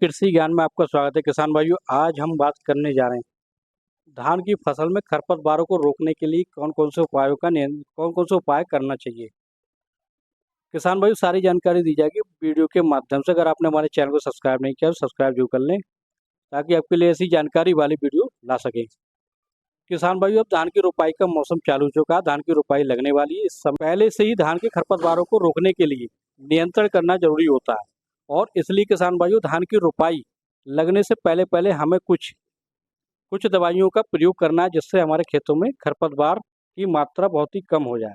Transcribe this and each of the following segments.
कृषि ज्ञान में आपका स्वागत है किसान भाइयों। आज हम बात करने जा रहे हैं धान की फसल में खरपतवारों को रोकने के लिए कौन कौन से उपाय करना चाहिए। किसान भाइयों, सारी जानकारी दी जाएगी वीडियो के माध्यम से। अगर आपने हमारे चैनल को सब्सक्राइब नहीं किया तो सब्सक्राइब जरूर कर लें ताकि आपके लिए ऐसी जानकारी वाली वीडियो ला सकें। किसान भाइयों, अब धान की रोपाई का मौसम चालू हो चुका है। धान की रोपाई लगने वाली है। इस समय पहले से ही धान के खरपतवारों को रोकने के लिए नियंत्रण करना जरूरी होता है और इसलिए किसान भाइयों, धान की रोपाई लगने से पहले पहले हमें कुछ कुछ दवाइयों का प्रयोग करना है जिससे हमारे खेतों में खरपतवार की मात्रा बहुत ही कम हो जाए।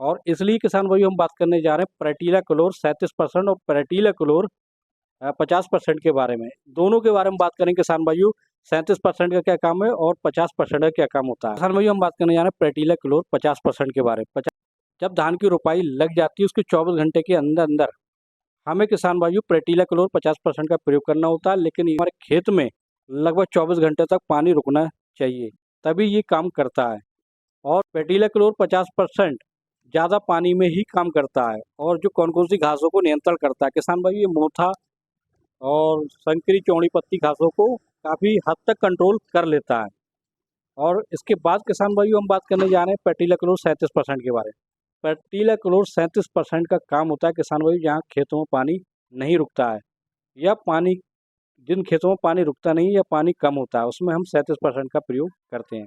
और इसलिए किसान भाइयों, हम बात करने जा रहे हैं प्रेटिला क्लोर 37% और प्रेटिला क्लोर 50% के बारे में। दोनों के बारे में बात करें किसान भाइयों। 37% का क्या काम है और 50% का क्या काम होता है। किसान भाइयों, हम बात करने जा रहे हैं प्रेटिला क्लोर 50% के बारे में। जब धान की रोपाई लग जाती है उसके 24 घंटे के अंदर अंदर हमें किसान भाइयों प्रेटिला क्लोर 50% का प्रयोग करना होता है, लेकिन हमारे खेत में लगभग 24 घंटे तक पानी रुकना चाहिए, तभी ये काम करता है। और प्रेटिला क्लोर 50% ज़्यादा पानी में ही काम करता है और जो कौन कौन सी घासों को नियंत्रण करता है किसान भाई, ये मोथा और संकरी चौड़ी पत्ती घासों को काफ़ी हद तक कंट्रोल कर लेता है। और इसके बाद किसान भाइयों, हम बात करने जा रहे हैं प्रेटिला क्लोर 37% के बारे में। प्रेटिला क्लोर 37% का काम होता है किसान भाइयों जहाँ खेतों में पानी नहीं रुकता है या पानी जिन खेतों में पानी रुकता नहीं या पानी कम होता है उसमें हम 37% का प्रयोग करते हैं।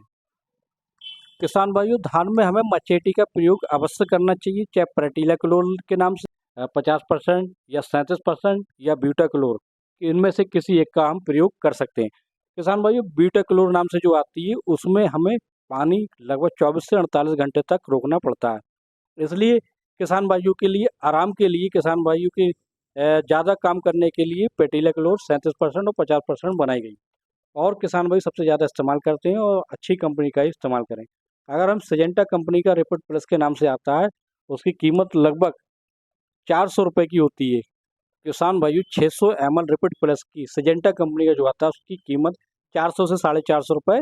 किसान भाइयों, धान में हमें मचेटी का प्रयोग अवश्य करना चाहिए, चाहे प्रेटिला क्लोर के नाम से 50% या 37% या ब्यूटा क्लोर, इनमें से किसी एक का हम प्रयोग कर सकते हैं। किसान भाइयों, ब्यूटा क्लोर नाम से जो आती है उसमें हमें पानी लगभग 24 से 48 घंटे तक रोकना पड़ता है। इसलिए किसान भाइयों के लिए आराम के लिए किसान भाइयों के ज़्यादा काम करने के लिए प्रेटिला क्लोर 37% और 50% बनाई गई और किसान भाई सबसे ज़्यादा इस्तेमाल करते हैं और अच्छी कंपनी का ही इस्तेमाल करें। अगर हम सिजेंटा कंपनी का रिपिड प्लस के नाम से आता है, उसकी कीमत लगभग 400 रुपये की होती है। किसान भाइयों, 600 ml रिपिड प्लस की सिजेंटा कंपनी का जो आता है उसकी कीमत 400 से 450 रुपये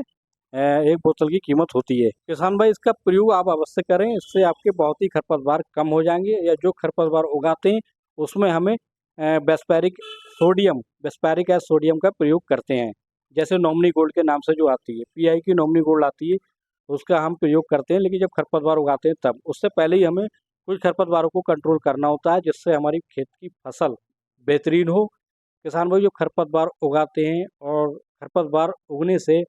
एक बोतल की कीमत होती है। किसान भाई, इसका प्रयोग आप अवश्य करें, इससे आपके बहुत ही खरपतवार कम हो जाएंगे या जो खरपतवार उगाते हैं उसमें हमें वेस्पेरिक एस सोडियम का प्रयोग करते हैं। जैसे नॉमिनी गोल्ड के नाम से जो आती है, पीआई की नॉमिनी गोल्ड आती है, उसका हम प्रयोग करते हैं। लेकिन जब खरपतवार उगाते हैं तब उससे पहले ही हमें कुछ खरपतवारों को कंट्रोल करना होता है जिससे हमारी खेत की फसल बेहतरीन हो। किसान भाई, जो खरपतवार उगाते हैं और खरपतवार उगने से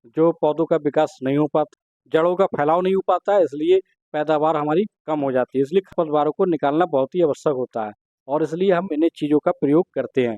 जो पौधों का विकास नहीं हो पाता, जड़ों का फैलाव नहीं हो पाता है, इसलिए पैदावार हमारी कम हो जाती है। इसलिए खरपतवारों को निकालना बहुत ही आवश्यक होता है और इसलिए हम इन्हीं चीज़ों का प्रयोग करते हैं।